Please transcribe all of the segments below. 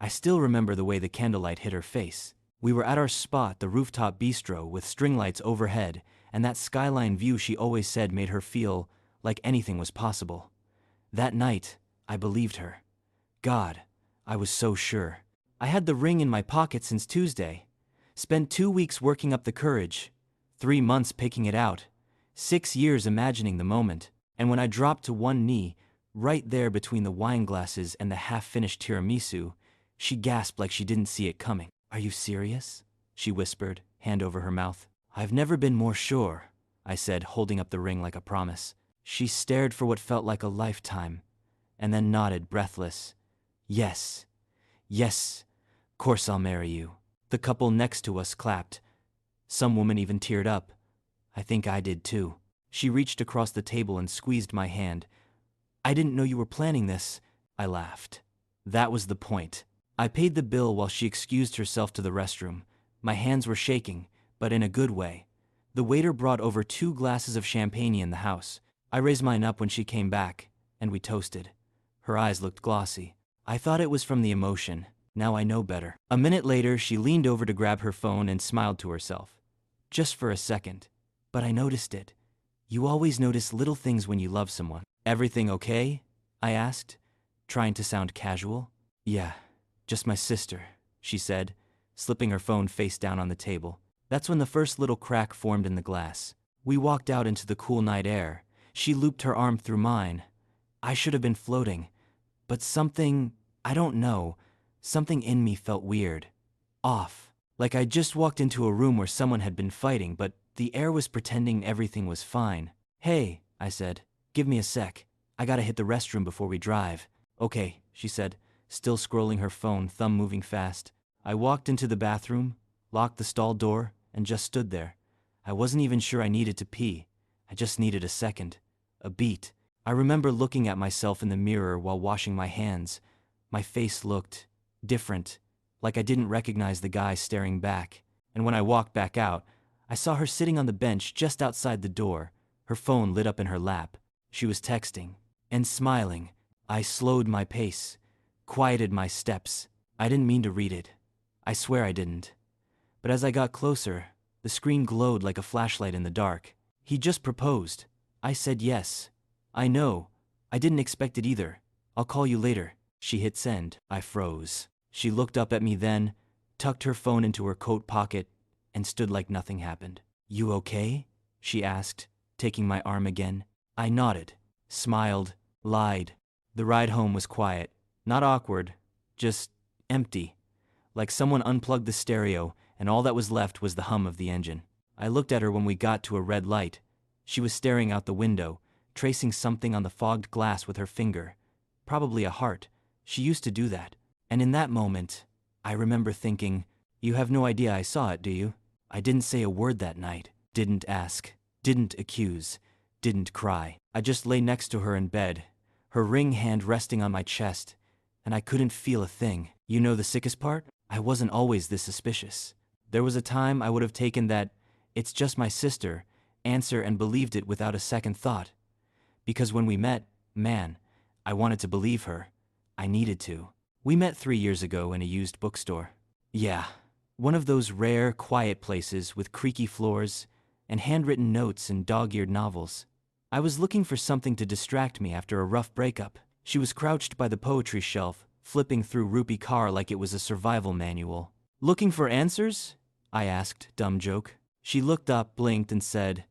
I still remember the way the candlelight hit her face. We were at our spot, the rooftop bistro with string lights overhead, and that skyline view she always said made her feel like anything was possible. That night, I believed her. God, I was so sure. I had the ring in my pocket since Tuesday. Spent 2 weeks working up the courage, 3 months picking it out, 6 years imagining the moment, and when I dropped to one knee, right there between the wine glasses and the half-finished tiramisu, she gasped like she didn't see it coming. "Are you serious?" she whispered, hand over her mouth. "I've never been more sure," I said, holding up the ring like a promise. She stared for what felt like a lifetime, and then nodded, breathless. "Yes, yes, course I'll marry you." The couple next to us clapped. Some woman even teared up. I think I did too. She reached across the table and squeezed my hand. "I didn't know you were planning this," I laughed. That was the point. I paid the bill while she excused herself to the restroom. My hands were shaking, but in a good way. The waiter brought over 2 glasses of champagne in the house. I raised mine up when she came back, and we toasted. Her eyes looked glossy. I thought it was from the emotion. Now I know better. A minute later, she leaned over to grab her phone and smiled to herself. Just for a second. But I noticed it. You always notice little things when you love someone. "Everything okay?" I asked, trying to sound casual. "Yeah, just my sister," she said, slipping her phone face down on the table. That's when the first little crack formed in the glass. We walked out into the cool night air. She looped her arm through mine. I should have been floating, but something, I don't know, something in me felt weird. Off. Like I just walked into a room where someone had been fighting, but the air was pretending everything was fine. "Hey," I said, "give me a sec. I gotta hit the restroom before we drive." "Okay," she said, still scrolling her phone, thumb moving fast. I walked into the bathroom, locked the stall door, and just stood there. I wasn't even sure I needed to pee. I just needed a second. A beat. I remember looking at myself in the mirror while washing my hands. My face looked different, like I didn't recognize the guy staring back. And when I walked back out, I saw her sitting on the bench just outside the door, her phone lit up in her lap. She was texting and smiling. I slowed my pace, quieted my steps. I didn't mean to read it. I swear I didn't. But as I got closer, the screen glowed like a flashlight in the dark. "He just proposed." I said yes. "I know. I didn't expect it either. I'll call you later." She hit send. I froze. She looked up at me then, tucked her phone into her coat pocket, and stood like nothing happened. "You okay?" she asked, taking my arm again. I nodded, smiled, lied. The ride home was quiet, not awkward, just empty. Like someone unplugged the stereo, and all that was left was the hum of the engine. I looked at her when we got to a red light. She was staring out the window, tracing something on the fogged glass with her finger. Probably a heart. She used to do that. And in that moment, I remember thinking, "You have no idea I saw it, do you?" I didn't say a word that night. Didn't ask. Didn't accuse. Didn't cry. I just lay next to her in bed, her ring hand resting on my chest, and I couldn't feel a thing. You know the sickest part? I wasn't always this suspicious. There was a time I would have taken that "it's just my sister" answer and believed it without a second thought. Because when we met, man, I wanted to believe her. I needed to. We met 3 years ago in a used bookstore. Yeah, one of those rare, quiet places with creaky floors and handwritten notes and dog-eared novels. I was looking for something to distract me after a rough breakup. She was crouched by the poetry shelf, flipping through Rupi Kaur like it was a survival manual. "Looking for answers?" I asked, dumb joke. She looked up, blinked, and said,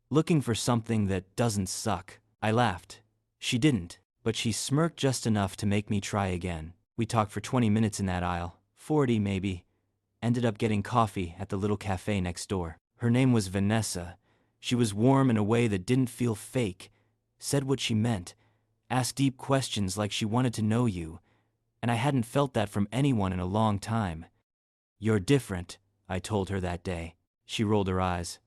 "Looking for something that doesn't suck." I laughed. She didn't, but she smirked just enough to make me try again. We talked for 20 minutes in that aisle, 40 maybe. Ended up getting coffee at the little cafe next door. Her name was Vanessa. She was warm in a way that didn't feel fake, said what she meant, asked deep questions like she wanted to know you, and I hadn't felt that from anyone in a long time. "You're different," I told her that day. She rolled her eyes.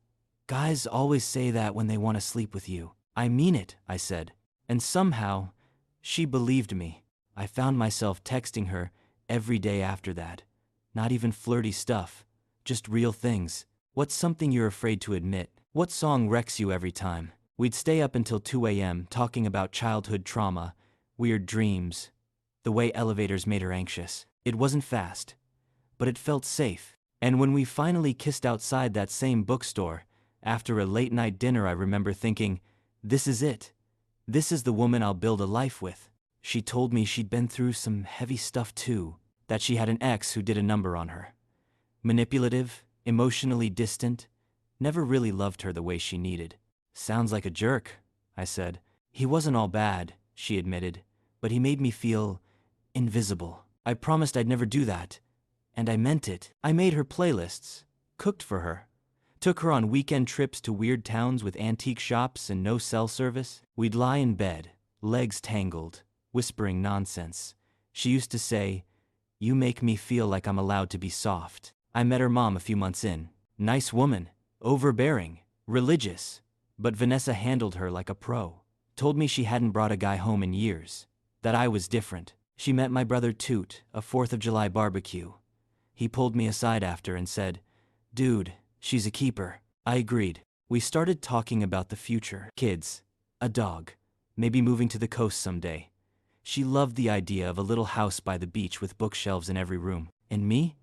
"Guys always say that when they want to sleep with you." "I mean it," I said. And somehow, she believed me. I found myself texting her every day after that. Not even flirty stuff, just real things. "What's something you're afraid to admit? What song wrecks you every time?" We'd stay up until 2 a.m. talking about childhood trauma, weird dreams, the way elevators made her anxious. It wasn't fast, but it felt safe. And when we finally kissed outside that same bookstore, after a late-night dinner, I remember thinking, this is it. This is the woman I'll build a life with. She told me she'd been through some heavy stuff too, that she had an ex who did a number on her. Manipulative, emotionally distant, never really loved her the way she needed. Sounds like a jerk, I said. He wasn't all bad, she admitted, but he made me feel invisible. I promised I'd never do that, and I meant it. I made her playlists, cooked for her, took her on weekend trips to weird towns with antique shops and no cell service. We'd lie in bed, legs tangled, whispering nonsense. She used to say, "You make me feel like I'm allowed to be soft." I met her mom a few months in. Nice woman, overbearing, religious, but Vanessa handled her like a pro. Told me she hadn't brought a guy home in years, that I was different. She met my brother Toot, a 4th of July barbecue. He pulled me aside after and said, "Dude, she's a keeper." I agreed. We started talking about the future. Kids, a dog, maybe moving to the coast someday. She loved the idea of a little house by the beach with bookshelves in every room. And me?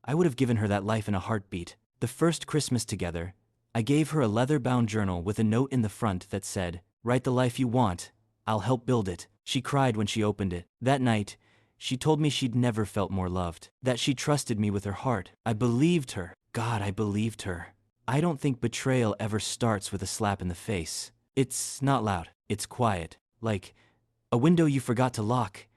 I would have given her that life in a heartbeat. The first Christmas together, I gave her a leather-bound journal with a note in the front that said, "Write the life you want. I'll help build it." She cried when she opened it. That night, she told me she'd never felt more loved, that she trusted me with her heart. I believed her. God, I believed her. I don't think betrayal ever starts with a slap in the face. It's not loud. It's quiet. Like a window you forgot to lock,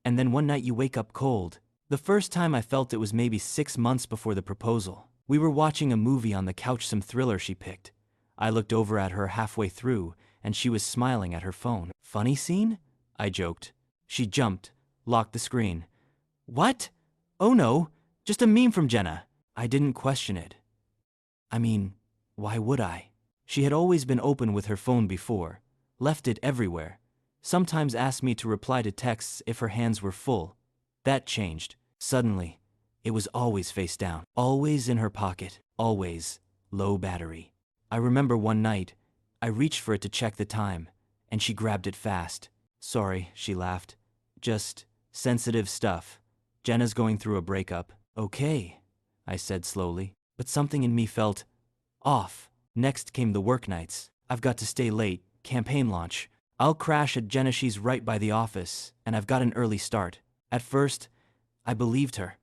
and then one night you wake up cold. The first time I felt it was maybe 6 months before the proposal. We were watching a movie on the couch, some thriller she picked. I looked over at her halfway through, and she was smiling at her phone. "Funny scene?" I joked. She jumped, locked the screen. "What? Oh no, just a meme from Jenna." I didn't question it. I mean, why would I? She had always been open with her phone before, left it everywhere, sometimes asked me to reply to texts if her hands were full. That changed. Suddenly, it was always face down, always in her pocket, always low battery. I remember one night, I reached for it to check the time, and she grabbed it fast. "Sorry," she laughed. "Just sensitive stuff. Jenna's going through a breakup." "Okay," I said slowly, but something in me felt off. Next came the work nights. "I've got to stay late, campaign launch. I'll crash at Jenna, she's right by the office, and I've got an early start." At first, I believed her.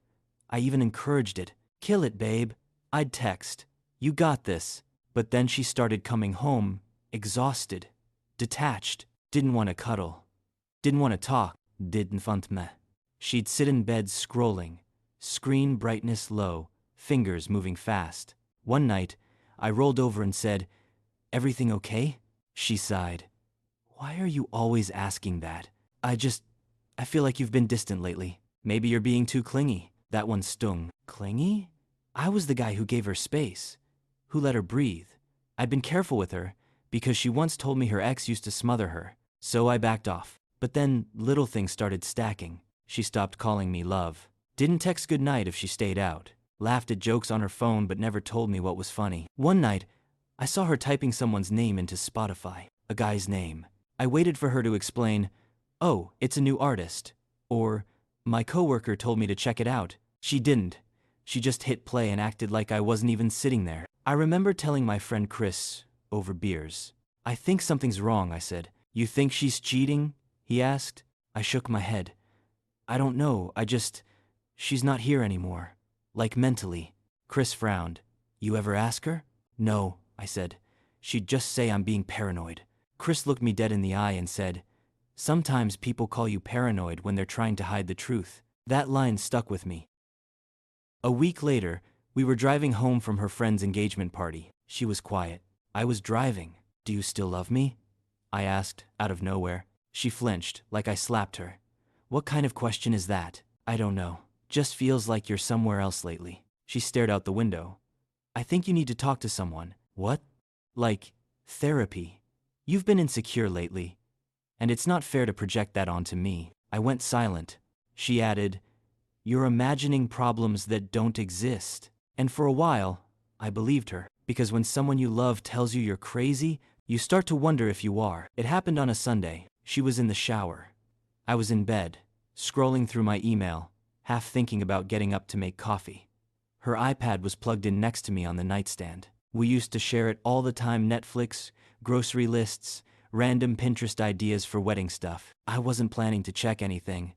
I even encouraged it. "Kill it, babe." I'd text, "You got this." But then she started coming home, exhausted, detached, didn't want to cuddle, didn't want to talk, didn't want me. She'd sit in bed scrolling, screen brightness low, fingers moving fast. One night, I rolled over and said, "Everything okay?" She sighed. "Why are you always asking that? I feel like you've been distant lately. Maybe you're being too clingy." That one stung. Clingy? I was the guy who gave her space, who let her breathe. I'd been careful with her, because she once told me her ex used to smother her. So I backed off. But then little things started stacking. She stopped calling me love. Didn't text goodnight if she stayed out. Laughed at jokes on her phone but never told me what was funny. One night, I saw her typing someone's name into Spotify. A guy's name. I waited for her to explain, "Oh, it's a new artist." Or, "My coworker told me to check it out." She didn't. She just hit play and acted like I wasn't even sitting there. I remember telling my friend Chris, over beers. "I think something's wrong," I said. "You think she's cheating?" he asked. I shook my head. "I don't know, she's not here anymore. Like mentally." Chris frowned. "You ever ask her?" "No," I said. "She'd just say I'm being paranoid." Chris looked me dead in the eye and said, "Sometimes people call you paranoid when they're trying to hide the truth." That line stuck with me. A week later, we were driving home from her friend's engagement party. She was quiet. I was driving. "Do you still love me?" I asked, out of nowhere. She flinched, like I slapped her. "What kind of question is that?" "I don't know. Just feels like you're somewhere else lately." She stared out the window. "I think you need to talk to someone." "What?" "Like, therapy. You've been insecure lately, and it's not fair to project that onto me." I went silent. She added, "You're imagining problems that don't exist." And for a while, I believed her, because when someone you love tells you you're crazy, you start to wonder if you are. It happened on a Sunday. She was in the shower. I was in bed, scrolling through my email, half thinking about getting up to make coffee. Her iPad was plugged in next to me on the nightstand. We used to share it all the time: Netflix, grocery lists, random Pinterest ideas for wedding stuff. I wasn't planning to check anything.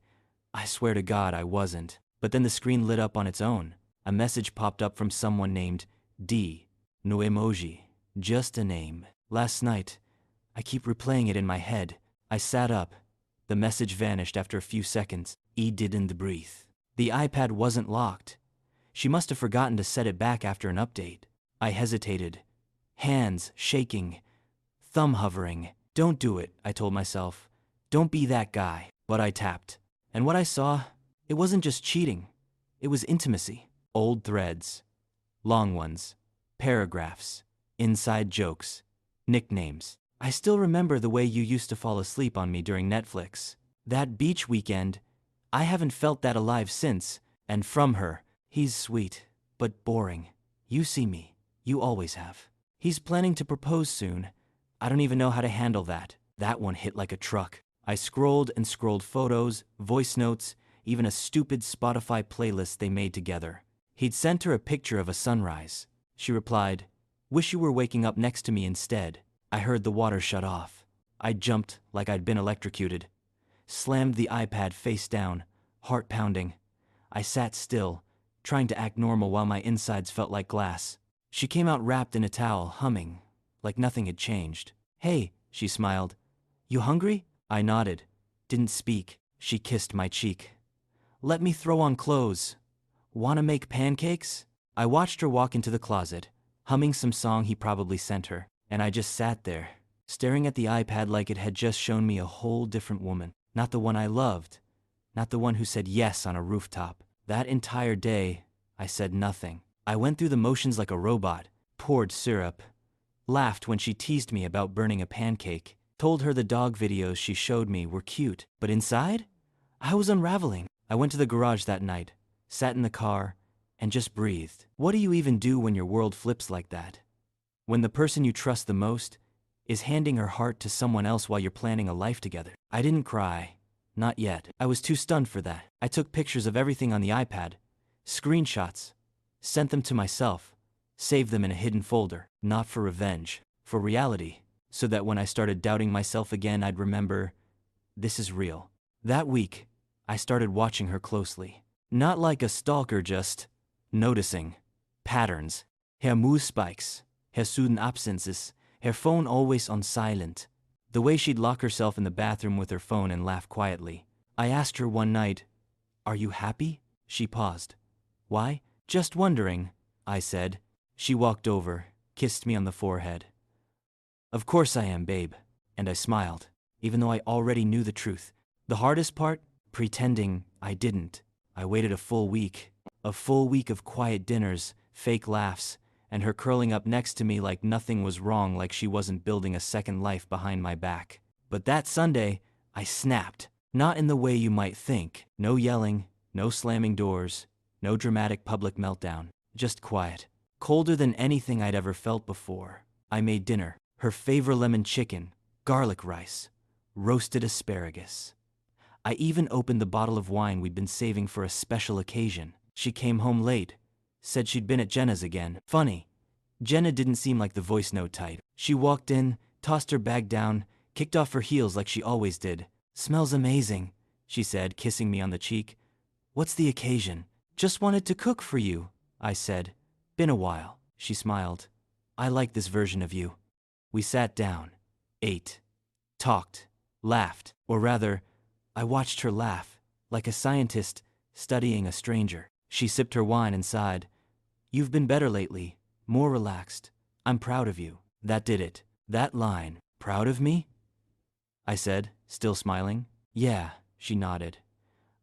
I swear to God I wasn't. But then the screen lit up on its own. A message popped up from someone named D. No emoji. Just a name. Last night, I keep replaying it in my head. I sat up. The message vanished after a few seconds. E didn't breathe. The iPad wasn't locked. She must have forgotten to set it back after an update. I hesitated. Hands shaking. Thumb hovering. Don't do it, I told myself. Don't be that guy. But I tapped. And what I saw, it wasn't just cheating. It was intimacy. Old threads. Long ones. Paragraphs. Inside jokes. Nicknames. I still remember the way you used to fall asleep on me during Netflix. That beach weekend, I haven't felt that alive since. And from her, he's sweet, but boring. You see me. You always have. He's planning to propose soon. I don't even know how to handle that. That one hit like a truck. I scrolled and scrolled photos, voice notes, even a stupid Spotify playlist they made together. He'd sent her a picture of a sunrise. She replied, "Wish you were waking up next to me instead." I heard the water shut off. I jumped like I'd been electrocuted. Slammed the iPad face down, heart pounding. I sat still, trying to act normal while my insides felt like glass. She came out wrapped in a towel, humming, like nothing had changed. "Hey," she smiled. "You hungry?" I nodded. Didn't speak. She kissed my cheek. "Let me throw on clothes. Wanna make pancakes?" I watched her walk into the closet, humming some song he probably sent her, and I just sat there, staring at the iPad like it had just shown me a whole different woman. Not the one I loved. Not the one who said yes on a rooftop. That entire day, I said nothing. I went through the motions like a robot, poured syrup, laughed when she teased me about burning a pancake, told her the dog videos she showed me were cute. But inside, I was unraveling. I went to the garage that night, sat in the car, and just breathed. What do you even do when your world flips like that? When the person you trust the most is handing her heart to someone else while you're planning a life together. I didn't cry. Not yet. I was too stunned for that. I took pictures of everything on the iPad, screenshots, sent them to myself, saved them in a hidden folder. Not for revenge, for reality, so that when I started doubting myself again, I'd remember, this is real. That week, I started watching her closely. Not like a stalker, just noticing patterns. Her mood spikes, her sudden absences, her phone always on silent. The way she'd lock herself in the bathroom with her phone and laugh quietly. I asked her one night, "Are you happy?" She paused. "Why?" "Just wondering," I said. She walked over, kissed me on the forehead. "Of course I am, babe." And I smiled, even though I already knew the truth. The hardest part? Pretending I didn't. I waited a full week of quiet dinners, fake laughs, and her curling up next to me like nothing was wrong, like she wasn't building a second life behind my back. But that Sunday, I snapped. Not in the way you might think. No yelling, no slamming doors, no dramatic public meltdown. Just quiet. Colder than anything I'd ever felt before. I made dinner. Her favorite lemon chicken, garlic rice, roasted asparagus. I even opened the bottle of wine we'd been saving for a special occasion. She came home late. Said she'd been at Jenna's again. Funny. Jenna didn't seem like the voice note type. She walked in, tossed her bag down, kicked off her heels like she always did. "Smells amazing," she said, kissing me on the cheek. "What's the occasion?" "Just wanted to cook for you," I said. "Been a while." She smiled. "I like this version of you." We sat down, ate, talked, laughed. Or rather, I watched her laugh, like a scientist studying a stranger. She sipped her wine and sighed. "You've been better lately, more relaxed. I'm proud of you." That did it. That line, "Proud of me?" I said, still smiling. "Yeah," she nodded.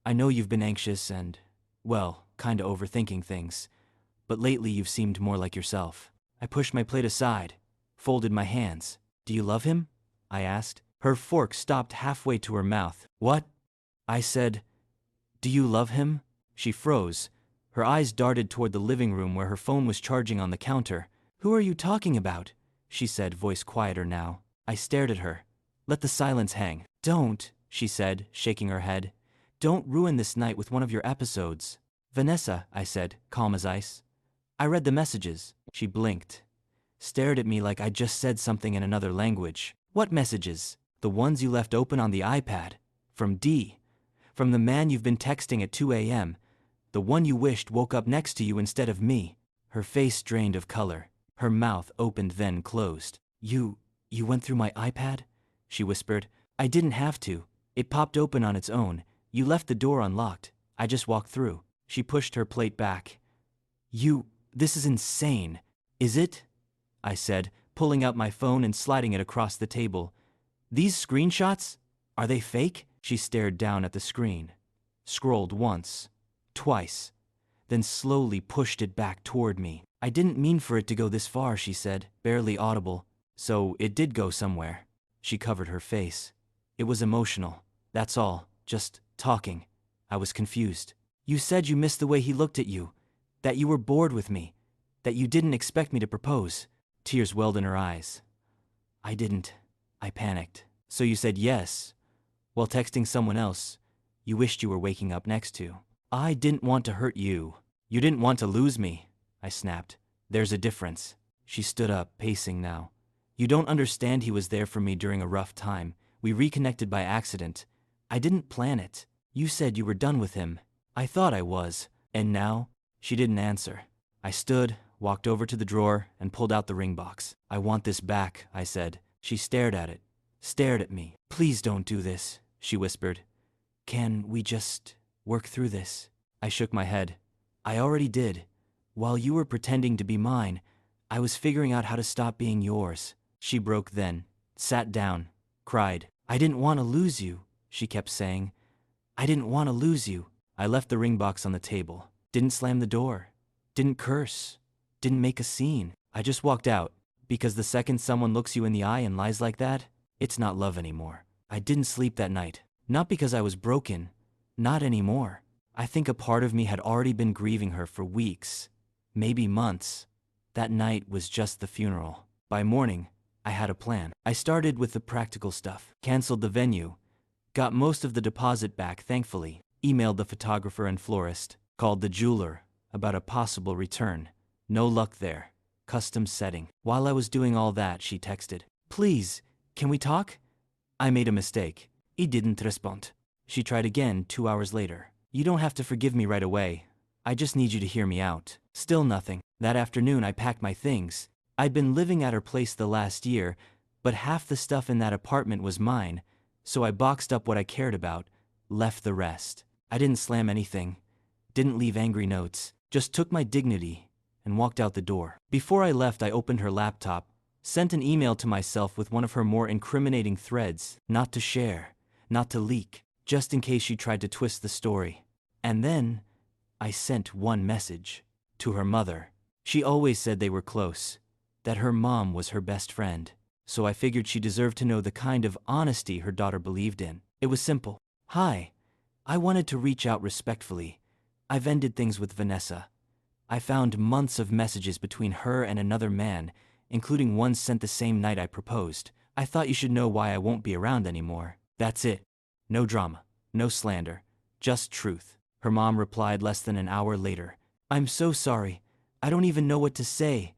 "I know you've been anxious and, well, kinda overthinking things, but lately you've seemed more like yourself." I pushed my plate aside, folded my hands. "Do you love him?" I asked. Her fork stopped halfway to her mouth. "What?" I said. "Do you love him?" She froze. Her eyes darted toward the living room where her phone was charging on the counter. "Who are you talking about?" she said, voice quieter now. I stared at her. Let the silence hang. "Don't," she said, shaking her head. Don't ruin this night with one of your episodes. Vanessa, I said, calm as ice. I read the messages. She blinked. Stared at me like I'd just said something in another language. What messages? The ones you left open on the iPad. From D. From the man you've been texting at 2 a.m. The one you wished woke up next to you instead of me. Her face drained of color. Her mouth opened then closed. You went through my iPad? She whispered. I didn't have to. It popped open on its own. You left the door unlocked. I just walked through. She pushed her plate back. This is insane. Is it? I said, pulling out my phone and sliding it across the table. These screenshots? Are they fake? She stared down at the screen. Scrolled once. Twice. Then slowly pushed it back toward me. I didn't mean for it to go this far, she said, barely audible. So it did go somewhere. She covered her face. It was emotional. That's all. Just talking. I was confused. You said you missed the way he looked at you. That you were bored with me. That you didn't expect me to propose. Tears welled in her eyes. I didn't. I panicked. So you said yes. While texting someone else you wished you were waking up next to. I didn't want to hurt you. You didn't want to lose me. I snapped. There's a difference. She stood up, pacing now. You don't understand. He was there for me during a rough time. We reconnected by accident. I didn't plan it. You said you were done with him. I thought I was. And now? She didn't answer. I stood, walked over to the drawer, and pulled out the ring box. I want this back, I said. She stared at it. Stared at me. Please don't do this, she whispered. Can we just work through this? I shook my head. I already did. While you were pretending to be mine, I was figuring out how to stop being yours. She broke then, sat down, cried. I didn't want to lose you, she kept saying. I didn't want to lose you. I left the ring box on the table. Didn't slam the door. Didn't curse. Didn't make a scene. I just walked out, because the second someone looks you in the eye and lies like that, it's not love anymore. I didn't sleep that night. Not because I was broken. Not anymore. I think a part of me had already been grieving her for weeks, maybe months. That night was just the funeral. By morning, I had a plan. I started with the practical stuff. Canceled the venue. Got most of the deposit back, thankfully. Emailed the photographer and florist. Called the jeweler about a possible return. No luck there. Custom setting. While I was doing all that, she texted. Please, can we talk? I made a mistake. He didn't respond. She tried again 2 hours later. You don't have to forgive me right away. I just need you to hear me out. Still nothing. That afternoon I packed my things. I'd been living at her place the last year, but half the stuff in that apartment was mine, so I boxed up what I cared about, left the rest. I didn't slam anything. Didn't leave angry notes. Just took my dignity and walked out the door. Before I left, I opened her laptop, sent an email to myself with one of her more incriminating threads, not to share, not to leak, just in case she tried to twist the story. And then I sent one message to her mother. She always said they were close, that her mom was her best friend. So I figured she deserved to know the kind of honesty her daughter believed in. It was simple. Hi. I wanted to reach out respectfully. I've ended things with Vanessa. I found months of messages between her and another man, including one sent the same night I proposed. I thought you should know why I won't be around anymore. That's it. No drama. No slander. Just truth. Her mom replied less than an hour later. I'm so sorry. I don't even know what to say.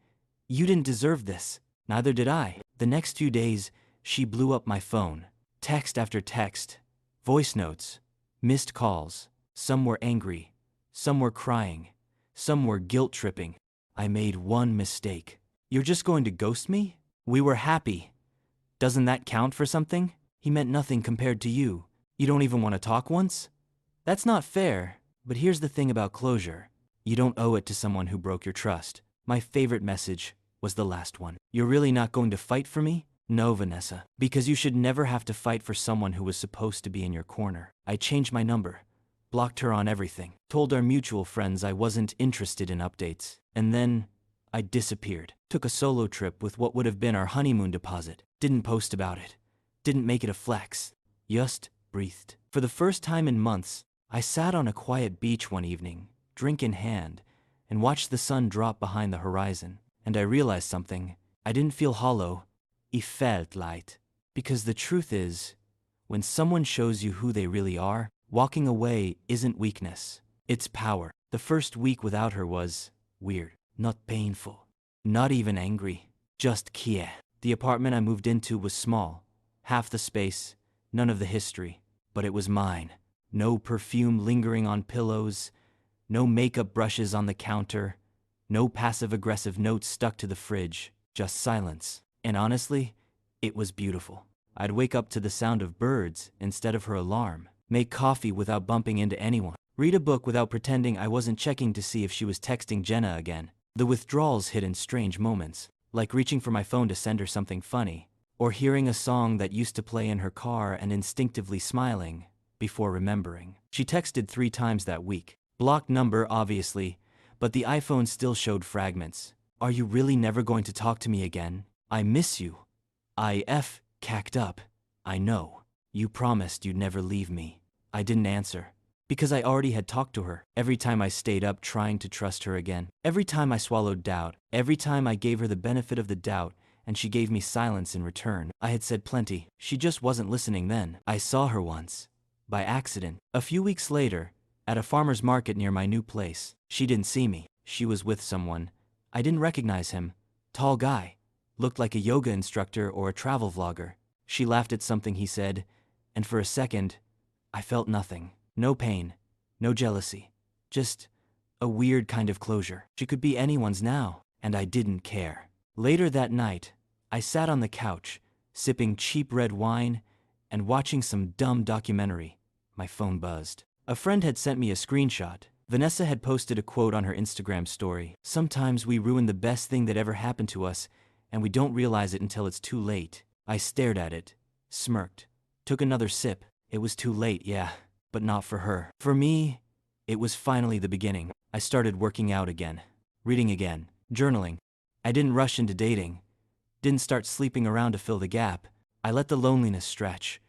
You didn't deserve this. Neither did I. The next few days, she blew up my phone. Text after text. Voice notes. Missed calls. Some were angry. Some were crying. Some were guilt-tripping. I made one mistake. You're just going to ghost me? We were happy. Doesn't that count for something? He meant nothing compared to you. You don't even want to talk once? That's not fair, but here's the thing about closure. You don't owe it to someone who broke your trust. My favorite message was the last one. You're really not going to fight for me? No, Vanessa. Because you should never have to fight for someone who was supposed to be in your corner. I changed my number. Blocked her on everything. Told our mutual friends I wasn't interested in updates. And then I disappeared. Took a solo trip with what would have been our honeymoon deposit. Didn't post about it. Didn't make it a flex. Just breathed. For the first time in months, I sat on a quiet beach one evening, drink in hand, and watched the sun drop behind the horizon. And I realized something. I didn't feel hollow. It felt light. Because the truth is, when someone shows you who they really are, Walking away isn't weakness. It's power. The first week without her was weird. Not painful. Not even angry. Just quiet. The apartment I moved into was small. Half the space, none of the history. But it was mine. No perfume lingering on pillows. No makeup brushes on the counter. No passive-aggressive notes stuck to the fridge. Just silence. And honestly, it was beautiful. I'd wake up to the sound of birds instead of her alarm. Make coffee without bumping into anyone. Read a book without pretending I wasn't checking to see if she was texting Jenna again. The withdrawals hid in strange moments, like reaching for my phone to send her something funny, or hearing a song that used to play in her car and instinctively smiling before remembering. She texted 3 times that week. Blocked number, obviously, but the iPhone still showed fragments. Are you really never going to talk to me again? I miss you. Cacked up. I know. You promised you'd never leave me. I didn't answer. Because I already had talked to her. Every time I stayed up trying to trust her again. Every time I swallowed doubt. Every time I gave her the benefit of the doubt, and she gave me silence in return. I had said plenty. She just wasn't listening then. I saw her once. By accident. A few weeks later, at a farmer's market near my new place. She didn't see me. She was with someone. I didn't recognize him. Tall guy. Looked like a yoga instructor or a travel vlogger. She laughed at something he said, and for a second, I felt nothing. No pain. No jealousy. Just a weird kind of closure. She could be anyone's now, and I didn't care. Later that night, I sat on the couch, sipping cheap red wine and watching some dumb documentary. My phone buzzed. A friend had sent me a screenshot. Vanessa had posted a quote on her Instagram story. Sometimes we ruin the best thing that ever happened to us, and we don't realize it until it's too late. I stared at it, smirked, took another sip. It was too late, yeah, but not for her. For me, it was finally the beginning. I started working out again, reading again, journaling. I didn't rush into dating, didn't start sleeping around to fill the gap. I let the loneliness stretch,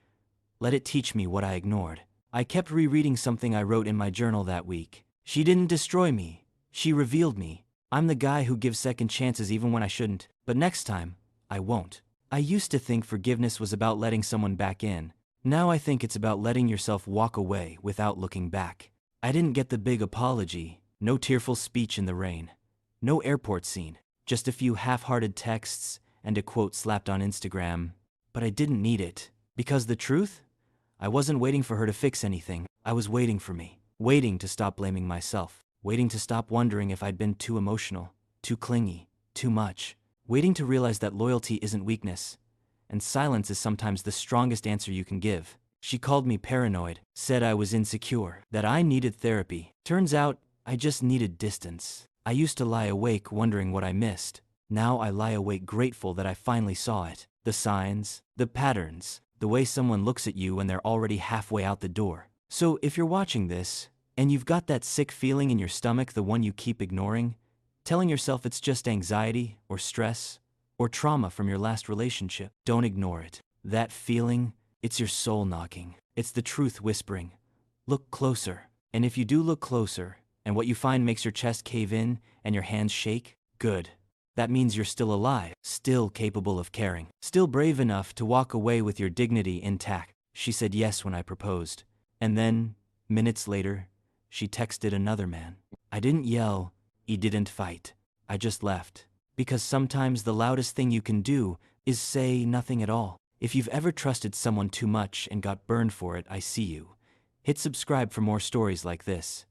let it teach me what I ignored. I kept rereading something I wrote in my journal that week. She didn't destroy me, she revealed me. I'm the guy who gives second chances even when I shouldn't, but next time, I won't. I used to think forgiveness was about letting someone back in. Now I think it's about letting yourself walk away without looking back. I didn't get the big apology, no tearful speech in the rain, no airport scene, just a few half-hearted texts and a quote slapped on Instagram. But I didn't need it, because the truth? I wasn't waiting for her to fix anything. I was waiting for me, waiting to stop blaming myself, waiting to stop wondering if I'd been too emotional, too clingy, too much, waiting to realize that loyalty isn't weakness, and silence is sometimes the strongest answer you can give. She called me paranoid, said I was insecure, that I needed therapy. Turns out, I just needed distance. I used to lie awake wondering what I missed. Now I lie awake grateful that I finally saw it. The signs, the patterns, the way someone looks at you when they're already halfway out the door. So if you're watching this, and you've got that sick feeling in your stomach, the one you keep ignoring, telling yourself it's just anxiety or stress or trauma from your last relationship, don't ignore it. That feeling, it's your soul knocking. It's the truth whispering. Look closer. And if you do look closer, and what you find makes your chest cave in and your hands shake, good. That means you're still alive, still capable of caring, still brave enough to walk away with your dignity intact. She said yes when I proposed. And then, minutes later, she texted another man. I didn't yell, he didn't fight. I just left. Because sometimes the loudest thing you can do is say nothing at all. If you've ever trusted someone too much and got burned for it, I see you. Hit subscribe for more stories like this.